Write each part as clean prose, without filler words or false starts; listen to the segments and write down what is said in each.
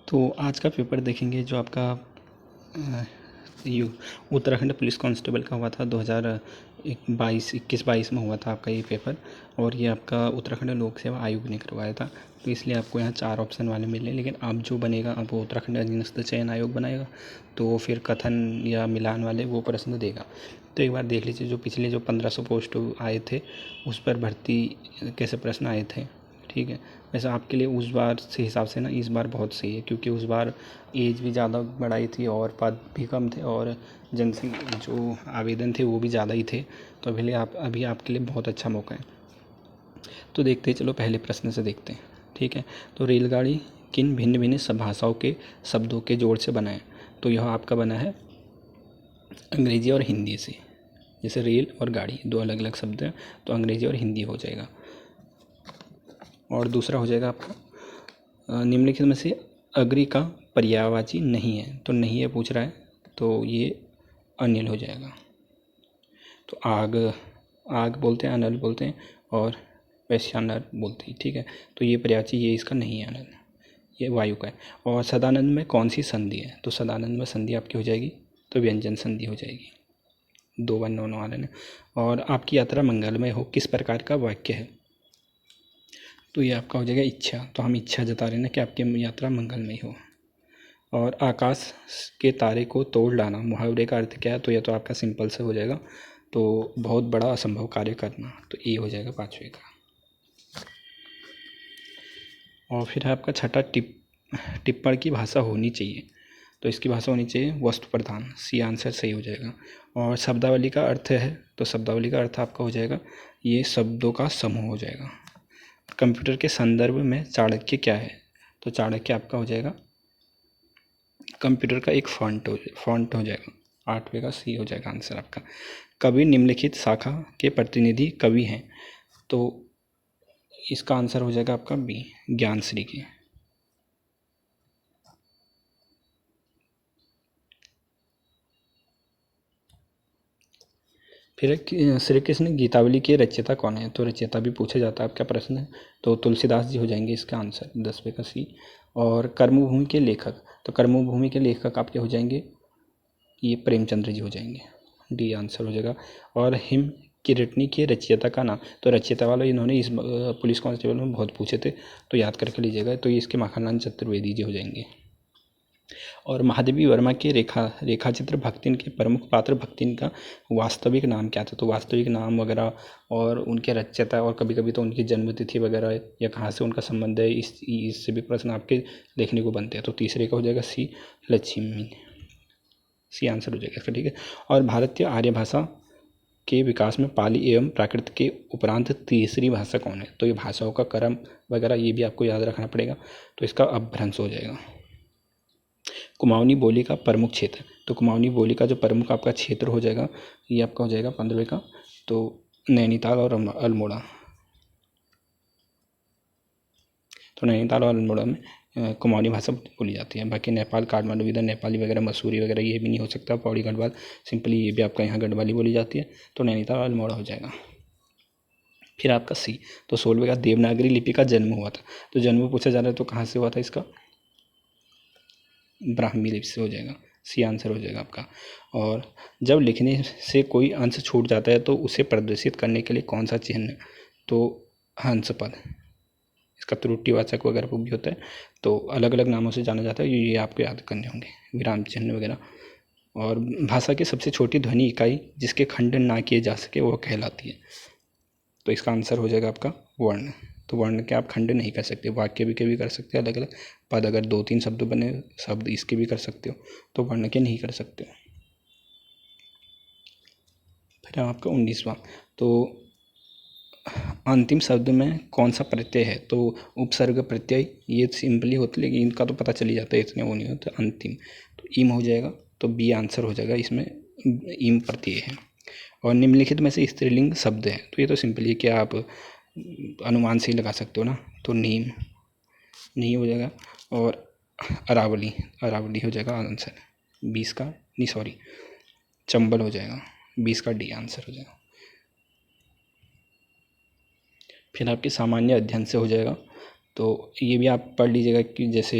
तो आज का पेपर देखेंगे जो आपका यू उत्तराखंड पुलिस कांस्टेबल का हुआ था 2021-22 में हुआ था आपका ये पेपर। और ये आपका उत्तराखंड लोक सेवा आयोग ने करवाया था, तो इसलिए आपको यहाँ 4 ऑप्शन वाले मिले। लेकिन अब जो बनेगा, अब वो उत्तराखंड अधीनस्थ चयन आयोग बनाएगा, तो वो फिर कथन या मिलान वाले वो प्रश्न देगा। तो एक बार देख लीजिए जो पिछले जो 1500 पोस्ट आए थे उस पर भर्ती कैसे प्रश्न आए थे। ठीक है, वैसे आपके लिए उस बार से हिसाब से ना इस बार बहुत सही है, क्योंकि उस बार एज भी ज़्यादा बढ़ाई थी और पद भी कम थे और जनसंख्या जो आवेदन थे वो भी ज़्यादा ही थे। तो अभी आपके लिए बहुत अच्छा मौका है। तो देखते हैं, चलो पहले प्रश्न से देखते हैं। ठीक है, तो रेलगाड़ी किन भिन्न भिन्न भाषाओं के शब्दों के जोड़ से बना है? तो यह आपका बना है अंग्रेजी और हिंदी से। जैसे रेल और गाड़ी दो अलग अलग शब्द हैं, तो अंग्रेजी और हिंदी हो जाएगा। और दूसरा हो जाएगा आपका निम्नलिखित में से अग्रि का पर्यायवाची नहीं है। तो नहीं है पूछ रहा है, तो ये अनिल हो जाएगा। तो आग आग बोलते हैं, अनल बोलते हैं, और वैश्यानर बोलते हैं। ठीक है, तो ये पर्यायवाची ये इसका नहीं है, अनल ये वायु का है। और सदानंद में कौन सी संधि है? तो सदानंद में संधि आपकी हो जाएगी तो व्यंजन संधि हो जाएगी। 2 बार 9 आ रहे हैं। और आपकी यात्रा मंगलमय हो किस प्रकार का वाक्य है? तो ये आपका हो जाएगा इच्छा। तो हम इच्छा जता रहे हैं ना कि आपकी यात्रा मंगलमय हो। और आकाश के तारे को तोड़ लाना मुहावरे का अर्थ क्या है? तो यह तो आपका सिंपल से हो जाएगा, तो बहुत बड़ा असंभव कार्य करना। तो ये हो जाएगा 5वें का। और फिर है आपका छठा टिप्पण की भाषा होनी चाहिए। तो इसकी भाषा होनी चाहिए वस्तु प्रधान। सी आंसर सही हो जाएगा। और शब्दावली का अर्थ है, तो शब्दावली का अर्थ आपका हो जाएगा ये शब्दों का समूह हो जाएगा। कंप्यूटर के संदर्भ में चाणक्य क्या है? तो चाणक्य आपका हो जाएगा कंप्यूटर का एक फॉन्ट हो जाएगा। 8वें का सी हो जाएगा आंसर आपका। कवि निम्नलिखित शाखा के प्रतिनिधि कवि हैं। तो इसका आंसर हो जाएगा आपका बी, ज्ञानश्री के। फिर श्री कृष्ण गीतावली के रचयिता कौन है? तो रचयिता भी पूछा जाता है आपका प्रश्न है, तो तुलसीदास जी हो जाएंगे इसका आंसर, 10वें का सी। और कर्मभूमि के लेखक, तो कर्मभूमि के लेखक आपके हो जाएंगे ये प्रेमचंद्र जी हो जाएंगे, डी आंसर हो जाएगा। और हिम किरटनी के रचयिता का नाम, तो रचयिता वाला इन्होंने इस पुलिस कांस्टेबल में बहुत पूछे थे, तो याद करके लीजिएगा। तो ये इसके माखनलाल चतुर्वेदी जी हो जाएंगे। और महादेवी वर्मा के रेखाचित्र भक्तिन के प्रमुख पात्र भक्तिन का वास्तविक नाम क्या था? तो वास्तविक नाम वगैरह और उनके रचयिता और कभी कभी तो उनकी जन्मतिथि वगैरह या कहाँ से उनका संबंध है, इससे भी प्रश्न आपके देखने को बनते हैं। तो तीसरे का हो जाएगा सी, लक्ष्मी। सी आंसर हो जाएगा इसका। ठीक है, और भारतीय आर्य भाषा के विकास में पाली एवं प्राकृत के उपरांत तीसरी भाषा कौन है? तो ये भाषाओं का क्रम वगैरह ये भी आपको याद रखना पड़ेगा, तो इसका अपभ्रंश हो जाएगा। कुमाऊनी बोली का प्रमुख क्षेत्र, तो कुमाऊनी बोली का जो प्रमुख आपका क्षेत्र हो जाएगा ये आपका हो जाएगा 15वें का, तो नैनीताल और अल्मोड़ा। तो नैनीताल और अल्मोड़ा में कुमाऊनी भाषा बोली जाती है। बाकी नेपाल काठमांडू इधर नेपाली वगैरह मसूरी वगैरह ये भी नहीं हो सकता। पौड़ी गढ़वाल सिंपली ये भी आपका यहाँ गढ़वाली बोली जाती है, तो नैनीताल और अल्मोड़ा हो जाएगा। फिर आपका सी, तो 16वें का देवनागरी लिपि का जन्म हुआ था। तो जन्म पूछा जा रहा है तो कहाँ से हुआ था इसका? ब्राह्मी लिपि से हो जाएगा, सी आंसर हो जाएगा आपका। और जब लिखने से कोई अंश छूट जाता है तो उसे प्रदर्शित करने के लिए कौन सा चिन्ह? तो हंस पद, इसका त्रुटिवाचक वगैरह को भी होता है, तो अलग अलग नामों से जाना जाता है, ये आपको याद करने होंगे, विराम चिन्ह वगैरह। और भाषा की सबसे छोटी ध्वनि इकाई जिसके खंडन ना किए जा सके वो कहलाती है। तो इसका आंसर हो जाएगा आपका वर्ण। तो वर्ण के आप खंड नहीं कर सकते, वाक्य भी के भी कर सकते हो अलग अलग पद, अगर 2-3 शब्द बने शब्द इसके भी कर सकते हो, तो वर्ण के नहीं कर सकते हो। फिर आपका 19वां, तो अंतिम शब्द में कौन सा प्रत्यय है? तो उपसर्ग प्रत्यय ये सिंपली होते, लेकिन इनका तो पता चली जाता है, इतने वो नहीं होते। अंतिम तो इम हो जाएगा, तो बी आंसर हो जाएगा, इसमें इम प्रत्यय है। और निम्नलिखित में से स्त्रीलिंग शब्द है, तो ये तो सिंपली है कि आप अनुमान से ही लगा सकते हो ना, तो नीम नहीं हो जाएगा। और अरावली अरावली हो जाएगा आंसर 20 का, नहीं सॉरी चंबल हो जाएगा 20 का, डी आंसर हो जाएगा। फिर आपके सामान्य अध्ययन से हो जाएगा तो ये भी आप पढ़ लीजिएगा कि जैसे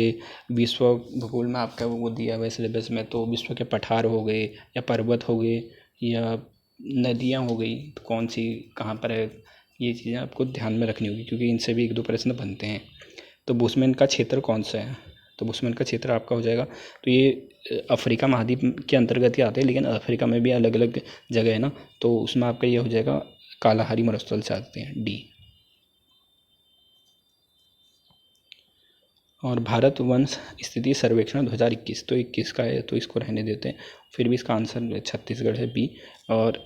विश्व भूगोल में आपका वो दिया हुआ है सिलेबस में, तो विश्व के पठार हो गए या पर्वत हो गए या नदियाँ हो गई, तो कौन सी कहाँ पर है, ये चीज़ें आपको ध्यान में रखनी होगी क्योंकि इनसे भी 1-2 प्रश्न बनते हैं। तो बुशमैन का क्षेत्र कौन सा है? तो बुशमैन का क्षेत्र आपका हो जाएगा, तो ये अफ्रीका महाद्वीप के अंतर्गत ही आते हैं, लेकिन अफ्रीका में भी अलग अलग जगह है ना, तो उसमें आपका ये हो जाएगा कालाहारी मरुस्थल से आते हैं, डी। और भारत वन स्थिति सर्वेक्षण 2021, तो 21 का है, तो इसको रहने देते हैं। फिर भी इसका आंसर छत्तीसगढ़ है, बी। और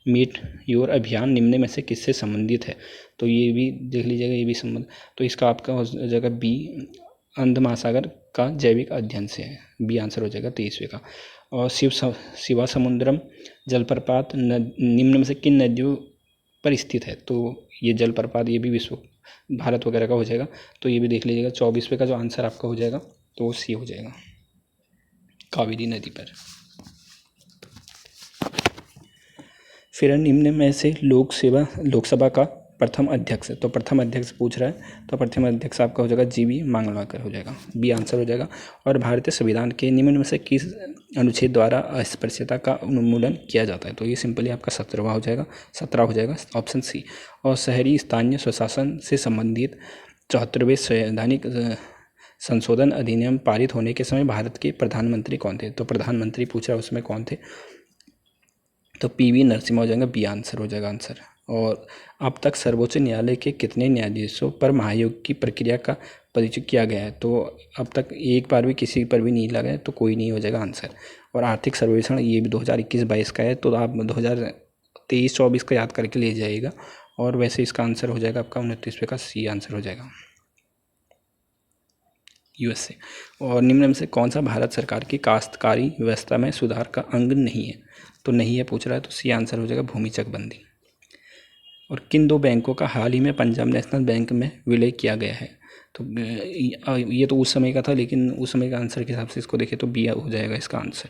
मीट योर अभियान निम्न में से किससे संबंधित है? तो ये भी देख लीजिएगा, ये भी संबंध, तो इसका आपका हो जाएगा बी, अंध महासागर का जैविक अध्ययन से है, बी आंसर हो जाएगा 23वें का। और शिवा समुद्रम जलप्रपात निम्न में से किन नदियों पर स्थित है? तो ये जलप्रपात ये भी विश्व भारत वगैरह का हो जाएगा, तो ये भी देख लीजिएगा। 24वें का जो आंसर आपका हो जाएगा तो वो सी हो जाएगा, कावेरी नदी पर। फिर निम्न में से लोकसभा का प्रथम अध्यक्ष, तो प्रथम अध्यक्ष पूछ रहा है, तो प्रथम अध्यक्ष आपका हो जाएगा जीवी मांगलवाकर हो जाएगा, बी आंसर हो जाएगा। और भारतीय संविधान के निम्न में से किस अनुच्छेद द्वारा अस्पृश्यता का उन्मूलन किया जाता है? तो ये सिंपली आपका 17वां हो जाएगा, 17 हो जाएगा, ऑप्शन सी। और शहरी स्थानीय स्वशासन से संबंधित 74वें संवैधानिक संशोधन अधिनियम पारित होने के समय भारत के प्रधानमंत्री कौन थे? तो प्रधानमंत्री पूछ रहा है उसमें कौन थे, तो पीवी नरसिम्हा हो जाएगा, बी आंसर हो जाएगा आंसर। और अब तक सर्वोच्च न्यायालय के कितने न्यायाधीशों पर महायोग की प्रक्रिया का परिचय किया गया है? तो अब तक एक बार भी किसी पर भी नहीं लगा है, तो कोई नहीं हो जाएगा आंसर। और आर्थिक सर्वेक्षण ये भी 2021-22 का है, तो आप 2023-24 का याद करके ले जाइएगा। और वैसे इसका आंसर हो जाएगा आपका 29वें का सी आंसर हो जाएगा, यूएसए। और निम्न में से कौन सा भारत सरकार की काश्तकारी व्यवस्था में सुधार का अंग नहीं है? तो नहीं है पूछ रहा है, तो सी आंसर हो जाएगा भूमि चकबंदी। और किन 2 बैंकों का हाल ही में पंजाब नेशनल बैंक में विलय किया गया है? तो ये तो उस समय का था, लेकिन उस समय का आंसर के हिसाब से इसको देखें तो बी हो जाएगा इसका आंसर।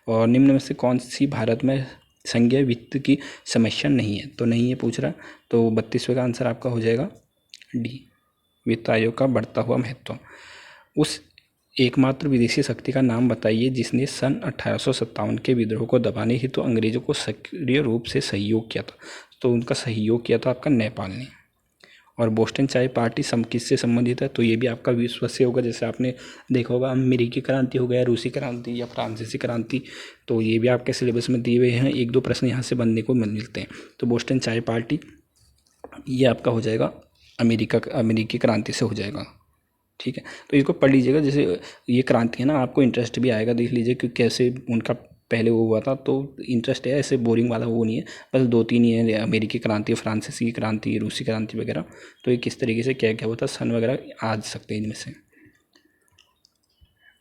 और निम्न में से कौन सी भारत में संघीय वित्त की समस्या नहीं है? तो नहीं है पूछ रहा, तो 32वें का आंसर आपका हो जाएगा डी, वित्त आयोग का बढ़ता हुआ महत्व। उस एकमात्र विदेशी शक्ति का नाम बताइए जिसने सन 1857 के विद्रोह को दबाने हेतु तो अंग्रेजों को सक्रिय रूप से सहयोग किया था? तो उनका सहयोग किया था आपका नेपाल ने। और बोस्टन चाय पार्टी किससे संबंधित है? तो ये भी आपका विश्व से होगा, जैसे आपने देखा होगा अमेरिकी क्रांति हो गया, रूसी क्रांति या फ्रांसीसी क्रांति, तो ये भी आपके सिलेबस में दिए हुए हैं, 1-2 प्रश्न यहाँ से बनने को मिलते हैं। तो बोस्टन चाय पार्टी ये आपका हो जाएगा अमेरिकी क्रांति से हो जाएगा, ठीक है। तो इसको पढ़ लीजिएगा, जैसे ये क्रांति है ना, आपको इंटरेस्ट भी आएगा, देख लीजिए कि कैसे उनका पहले वो हुआ था, तो इंटरेस्ट है, ऐसे बोरिंग वाला वो नहीं है, बस 2-3 ही है, अमेरिकी क्रांति, फ्रांसीसी क्रांति, रूसी क्रांति वगैरह। तो ये किस तरीके से क्या क्या होता है, सन वगैरह आ सकते हैं इनमें से।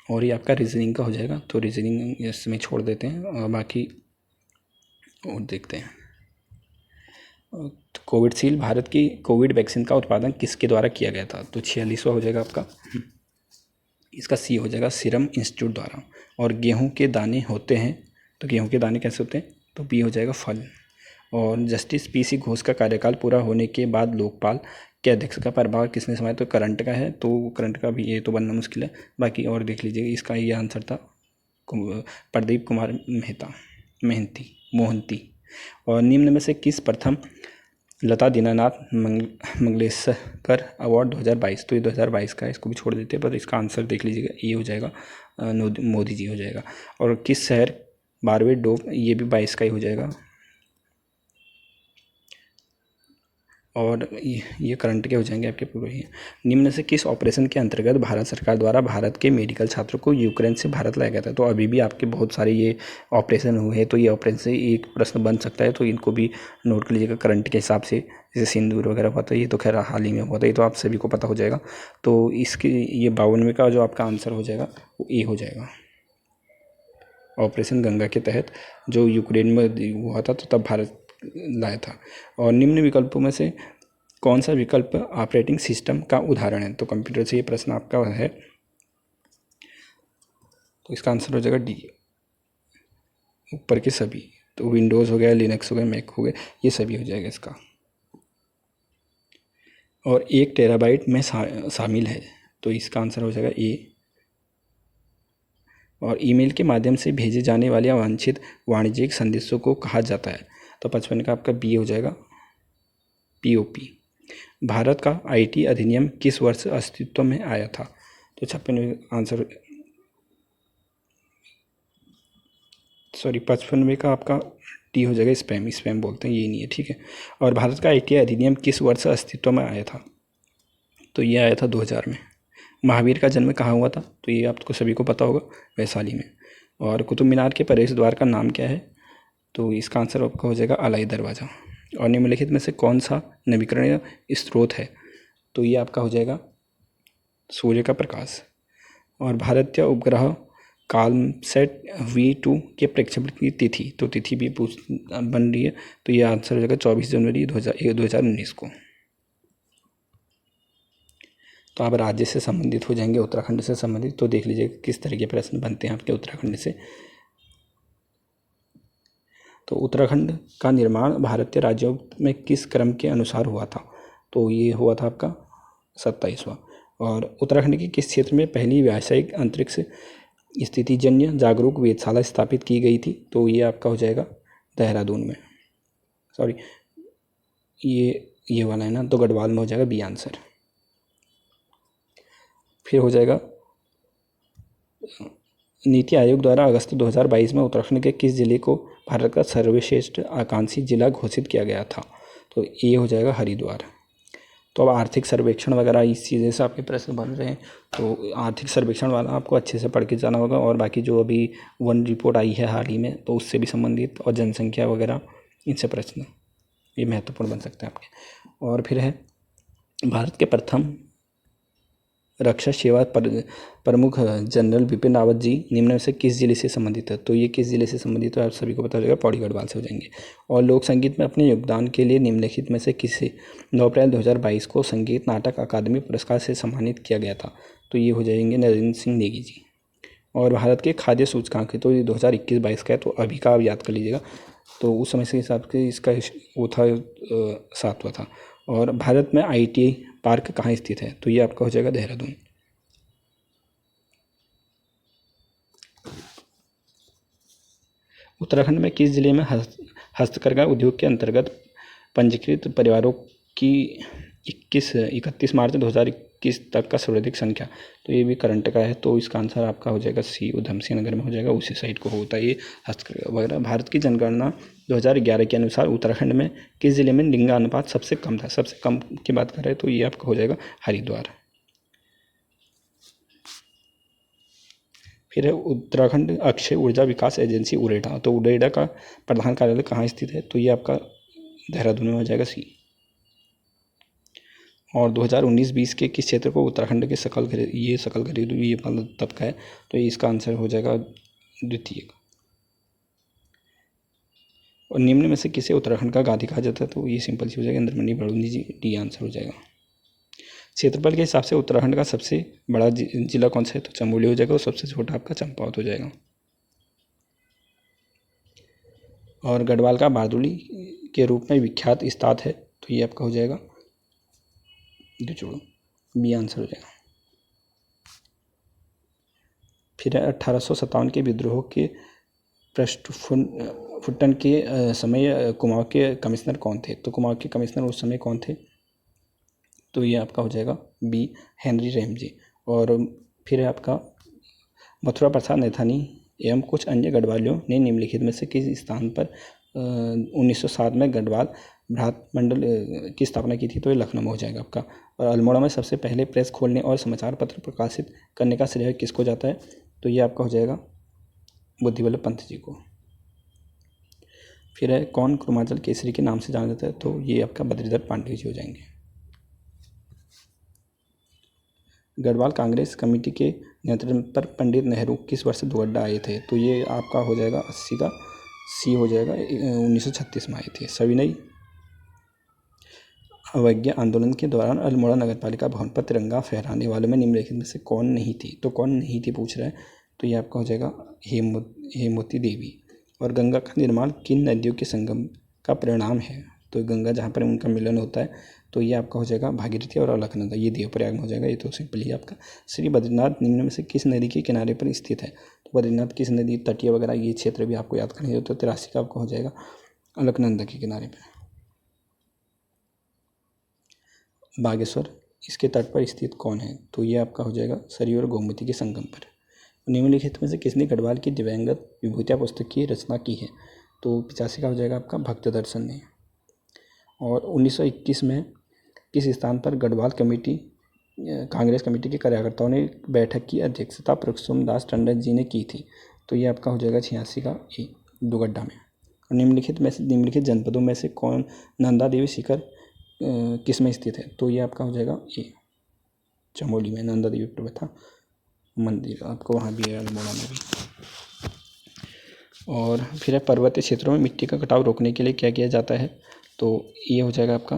और ये आपका रीजनिंग का हो जाएगा, तो रीजनिंग इसमें छोड़ देते हैं और बाकी और देखते हैं। कोविडशील्ड भारत की कोविड वैक्सीन का उत्पादन किसके द्वारा किया गया था? तो 46वां हो जाएगा आपका, इसका सी हो जाएगा सीरम इंस्टीट्यूट द्वारा। और गेहूं के दाने होते हैं, तो गेहूं के दाने कैसे होते हैं? तो बी हो जाएगा फल। और जस्टिस पीसी घोष का कार्यकाल पूरा होने के बाद लोकपाल के अध्यक्ष का प्रभार किसने संभाला? तो करंट का है, तो करंट का भी ये तो बनना मुश्किल है, बाकी और देख लीजिएगा। इसका ये आंसर था प्रदीप कुमार मोहंती। और निम्न में से किस प्रथम लता दीनानाथ मंगेशकर अवार्ड 2022, तो ये 2022 का है, इसको भी छोड़ देते हैं, पर इसका आंसर देख लीजिएगा, ये हो जाएगा मोदी जी हो जाएगा। और किस शहर बारबेडोस, ये भी 22 का ही हो जाएगा। और ये करंट के हो जाएंगे आपके पूरे ही। निम्न से किस ऑपरेशन के अंतर्गत भारत सरकार द्वारा भारत के मेडिकल छात्रों को यूक्रेन से भारत लाया गया था? तो अभी भी आपके बहुत सारे ये ऑपरेशन हुए हैं, तो ये ऑपरेशन से एक प्रश्न बन सकता है, तो इनको भी नोट कर लीजिएगा करंट के हिसाब से। जैसे सिंदूर वगैरह हुआ था, ये तो खैर हाल ही में हुआ था, ये तो आप सभी को पता हो जाएगा। तो इसकी ये 52वें का जो आपका आंसर हो जाएगा वो ए हो जाएगा, ऑपरेशन गंगा के तहत जो यूक्रेन में हुआ था, तो तब भारत लाया था। और निम्न विकल्पों में से कौन सा विकल्प ऑपरेटिंग सिस्टम का उदाहरण है? तो कंप्यूटर से ये प्रश्न आपका है, तो इसका आंसर हो जाएगा डी, ऊपर के सभी। तो विंडोज़ हो गया, लिनक्स हो गया, मैक हो गया, ये सभी हो जाएगा इसका। और 1 टेराबाइट में शामिल है। तो इसका आंसर हो जाएगा ए। और ईमेल के माध्यम से भेजे जाने वाले अवांछित वाणिज्यिक संदेशों को कहा जाता है। तो 55 का आपका बी हो जाएगा, पीओपी। भारत का आईटी अधिनियम किस वर्ष अस्तित्व में आया था? तो 55 का आपका टी हो जाएगा, स्पैम बोलते हैं, ये नहीं है, ठीक है। और भारत का आईटी अधिनियम किस वर्ष अस्तित्व में आया था? तो ये आया था 2000 में। महावीर का जन्म कहाँ हुआ था? तो ये आपको सभी को पता होगा, वैशाली में। और कुतुब मीनार के प्रवेश द्वार का नाम क्या है? तो इसका आंसर आपका हो जाएगा अलाई दरवाज़ा। और निम्नलिखित में से कौन सा नवीकरणीय स्रोत है? तो ये आपका हो जाएगा सूर्य का प्रकाश। और भारतीय उपग्रह कालमसैट V2 के प्रक्षेपण की तिथि, तो तिथि भी बन रही है, तो ये आंसर हो जाएगा 24 जनवरी 2019 को। तो आप राज्य से संबंधित हो जाएंगे, उत्तराखंड से संबंधित। तो देख लीजिए किस तरह के प्रश्न बनते हैं आपके उत्तराखंड से। तो उत्तराखंड का निर्माण भारतीय राज्यों में किस क्रम के अनुसार हुआ था? तो ये हुआ था आपका 27वां। और उत्तराखंड के किस क्षेत्र में पहली व्यावसायिक अंतरिक्ष स्थितिजन्य जागरूक वेधशाला स्थापित की गई थी? तो ये आपका हो जाएगा देहरादून में, सॉरी ये वाला है ना, तो गढ़वाल में हो जाएगा बी आंसर। फिर हो जाएगा नीति आयोग द्वारा अगस्त 2022 में उत्तराखंड के किस जिले को भारत का सर्वश्रेष्ठ आकांक्षी जिला घोषित किया गया था? तो ये हो जाएगा हरिद्वार। तो अब आर्थिक सर्वेक्षण वगैरह इस चीज़ें से आपके प्रश्न बन रहे हैं, तो आर्थिक सर्वेक्षण वाला आपको अच्छे से पढ़ के जाना होगा। और बाकी जो अभी वन रिपोर्ट आई है हाल ही में, तो उससे भी संबंधित, और जनसंख्या वगैरह, इनसे प्रश्न ये महत्वपूर्ण बन सकते हैं आपके। और फिर है भारत के प्रथम रक्षा सेवा प्रमुख जनरल बिपिन रावत जी निम्न में से किस जिले से संबंधित है? तो ये किस जिले से संबंधित है आप सभी को पता चलेगा, पौड़ी गढ़वाल से हो जाएंगे। और लोक संगीत में अपने योगदान के लिए निम्नलिखित में से किसे 9 अप्रैल 2022 को संगीत नाटक अकादमी पुरस्कार से सम्मानित किया गया था? तो ये हो जाएंगे नरेंद्र सिंह नेगी जी। और भारत के खाद्य सूचकांक, तो ये 2021-22 का है, तो अभी का आप याद कर लीजिएगा, तो उस समय से हिसाब से इसका वो था 7वां था। और भारत में ITI पार्क कहाँ स्थित है? तो ये आपका हो जाएगा देहरादून। उत्तराखंड में किस जिले में हस्तकरघा उद्योग के अंतर्गत पंजीकृत परिवारों की 31 मार्च 2021 तक का सर्वाधिक संख्या? तो ये भी करंट का है, तो इसका आंसर आपका हो जाएगा सी, उधम सिंह नगर में हो जाएगा, उसी साइड को होता है ये हस्तकरघा वगैरह। भारत की जनगणना 2011 के अनुसार उत्तराखंड में किस जिले में लिंगानुपात सबसे कम था? सबसे कम की बात कर रहे हैं, तो ये आपका हो जाएगा हरिद्वार। फिर है उत्तराखंड अक्षय ऊर्जा विकास एजेंसी उरेडा, तो उरेडा का प्रधान कार्यालय कहाँ स्थित है? तो ये आपका देहरादून में हो जाएगा सी। और 2019-20 के किस क्षेत्र को उत्तराखंड के सकल घरेलू ये मतलब तबका है, तो इसका आंसर हो जाएगा द्वितीय। और निम्न में से किसे उत्तराखंड का गांधी कहा जाता है? तो ये सिंपल सी हो जाएगा इंद्रमणि बड़ौनी जी, डी आंसर हो जाएगा। क्षेत्रफल के हिसाब से उत्तराखंड का सबसे बड़ा जिला कौन सा है? तो चमोली हो जाएगा, और सबसे छोटा आपका चंपावत हो जाएगा। और गढ़वाल का बारदोली के रूप में विख्यात स्थान है, तो ये आपका हो जाएगा डिचोड़ो, बी आंसर हो जाएगा। फिर 1857 के विद्रोह के प्रस्फुटन के समय कुमाऊं के कमिश्नर कौन थे? तो कुमाऊं के कमिश्नर उस समय कौन थे? तो ये आपका हो जाएगा बी, हेनरी रैमजे। और फिर है आपका मथुरा प्रसाद नैथानी एवं कुछ अन्य गढ़वालियों ने निम्नलिखित में से किस स्थान पर 1907 में गढ़वाल भ्रात मंडल की स्थापना की थी? तो ये लखनऊ में हो जाएगा आपका। और अल्मोड़ा में सबसे पहले प्रेस खोलने और समाचार पत्र प्रकाशित करने का श्रेय किसको जाता है? तो ये आपका हो जाएगा बुद्धि वल्लभ पंत जी को। फिर है कौन कुर्मांचल केसरी के नाम से जाना जाता है? तो ये आपका बद्रीधर पांडे जी हो जाएंगे। गढ़वाल कांग्रेस कमेटी के नियंत्रण पर पंडित नेहरू किस वर्ष दोअड्डा आए थे? तो ये आपका हो जाएगा 80 का सी हो जाएगा, 1936 में आए थे। सविनय अवज्ञा आंदोलन के दौरान अल्मोड़ा नगरपालिका भवन पर तिरंगा फहराने वालों में निम्नलिखित में से कौन नहीं थी? तो कौन नहीं थी पूछ रहा है, तो ये आपका हो जाएगा हेमवती देवी। और गंगा का निर्माण किन नदियों के संगम का परिणाम है? तो गंगा जहाँ पर उनका मिलन होता है, तो ये आपका हो जाएगा भागीरथी और अलकनंदा, ये देवप्रयाग में हो जाएगा। ये तो सिंपल ही आपका। श्री बद्रीनाथ निम्न में से किस नदी के किनारे पर स्थित है? तो बद्रीनाथ किस नदी, तटीय वगैरह ये क्षेत्र भी आपको याद करनी है। तो 83 का आपका हो जाएगा अलकनंदा के किनारे पर। बागेश्वर, इसके तट पर स्थित कौन है? तो ये आपका हो जाएगा सरयू और गोमती के संगम पर। निम्नलिखित में से किसने गढ़वाल की दिव्यांगत विभूतियाँ पुस्तक की रचना की है? तो 85 का हो जाएगा आपका भक्त दर्शन ने। और 1921 में किस स्थान पर गढ़वाल कमेटी, कांग्रेस कमेटी के कार्यकर्ताओं ने बैठक की अध्यक्षता प्रसुम दास टंडन जी ने की थी? तो ये आपका हो जाएगा 86 का ए, दुगड्डा में। निम्नलिखित जनपदों में से कौन नंदा देवी शिखर किस में स्थित है? तो ये आपका हो जाएगा ए, चमोली में नंदा देवी प्रभा मंदिर आपको वहाँ भी है, अल्मोड़ा में भी। और फिर है पर्वतीय क्षेत्रों में मिट्टी का कटाव रोकने के लिए क्या किया जाता है? तो ये हो जाएगा आपका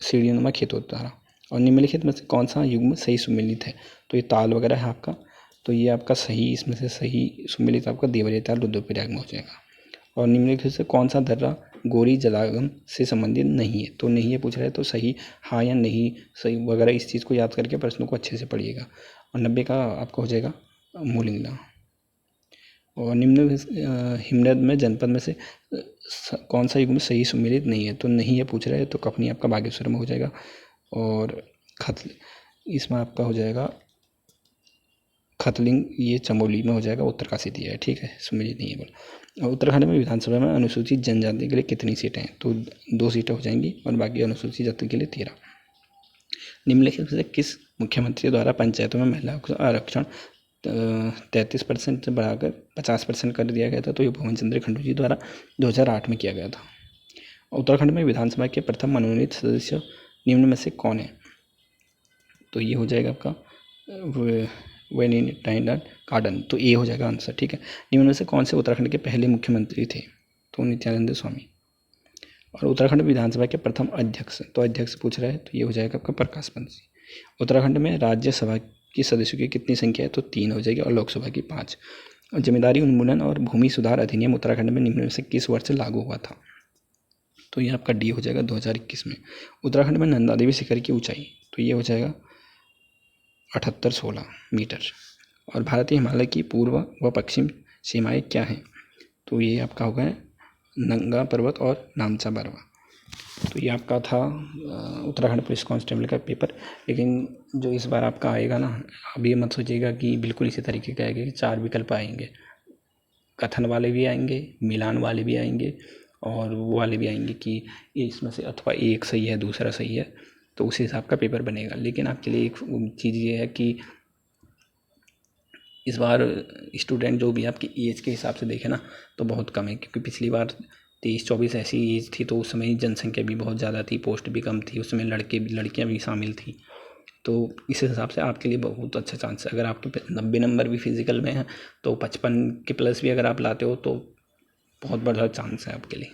सीढ़ीनुमा खेतों द्वारा। और निम्नलिखित में से कौन सा युग्म सही सुमेलित है? तो ये ताल वगैरह है आपका, तो ये आपका सही, इसमें से सही सुमेलित आपका देवरिया ताल रुद्रप्रयाग में हो जाएगा। और निम्नलिखित से कौन सा दर्रा गोरी जलागम से संबंधित नहीं है? तो नहीं है पूछ रहा है, तो सही हाँ या नहीं सही वगैरह इस चीज़ को याद करके प्रश्नों को अच्छे से पढ़िएगा। और 90 का आपका हो जाएगा मूलिंगला। और निम्न हिमनद में जनपद में से कौन सा युग्म सही सुमेलित नहीं है? तो नहीं है पूछ रहा है, तो कफनी आपका बागेश्वर में हो जाएगा। और इसमें आपका हो जाएगा खतलिंग, ये चमोली में हो जाएगा, उत्तरकाशी दिया है, ठीक है, सुमेलित नहीं है बोला। उत्तराखंड में विधानसभा में अनुसूचित जनजाति के लिए कितनी सीटें हैं? तो 2 सीटें हो जाएंगी और बाकी अनुसूचित जाति के लिए 13। निम्नलिखित में से किस मुख्यमंत्री द्वारा पंचायतों में महिलाओं का आरक्षण 33% से बढ़ाकर 50% कर दिया गया था? तो ये भुवन चंद्र खंडू जी द्वारा 2008 में किया गया था। उत्तराखंड में विधानसभा के प्रथम मनोनीत सदस्य निम्न में से कौन है? तो ये हो जाएगा आपका वेनिटाइनर गार्डन, तो ये हो जाएगा आंसर, ठीक है। निम्न में से कौन से उत्तराखंड के पहले मुख्यमंत्री थे? तो नित्यानंद स्वामी। और उत्तराखंड विधानसभा के प्रथम अध्यक्ष, तो अध्यक्ष पूछ रहा है, तो ये हो जाएगा आपका प्रकाश पंत जी। उत्तराखंड में राज्यसभा की सदस्यों की कितनी संख्या है? तो 3 हो जाएगी, और लोकसभा की 5। और जमींदारी उन्मूलन और भूमि सुधार अधिनियम उत्तराखंड में निम्न में से किस वर्ष लागू हुआ था? तो ये आपका डी हो जाएगा 2021 में। उत्तराखंड में नंदा देवी शिखर की ऊंचाई, तो ये हो जाएगा 7816 मीटर। और भारतीय हिमालय की पूर्व व पश्चिम सीमाएं क्या हैं? तो ये आपका होगा नंगा पर्वत और नामचा बरवा। तो ये आपका था उत्तराखंड पुलिस कांस्टेबल का पेपर। लेकिन जो इस बार आपका आएगा ना, अब ये मत सोचिएगा कि बिल्कुल इसी तरीके का आएगा कि 4 विकल्प आएंगे, कथन वाले भी आएंगे, मिलान वाले भी आएंगे, और वो वाले भी आएंगे कि ये इसमें से अथवा एक सही है दूसरा सही है, तो उस हिसाब का पेपर बनेगा। लेकिन आपके लिए एक चीज़ ये है कि इस बार स्टूडेंट जो भी आपकी एज के हिसाब से देखे ना, तो बहुत कम है, क्योंकि पिछली बार 23-24 ऐसी एज थी, तो उस समय जनसंख्या भी बहुत ज़्यादा थी, पोस्ट भी कम थी, उसमें लड़कियां भी शामिल थी। तो इस हिसाब से आपके लिए बहुत अच्छा चांस है। अगर आपके 90 नंबर भी फिजिकल में हैं, तो 55 के प्लस भी अगर आप लाते हो, तो बहुत बड़ा चांस है आपके लिए।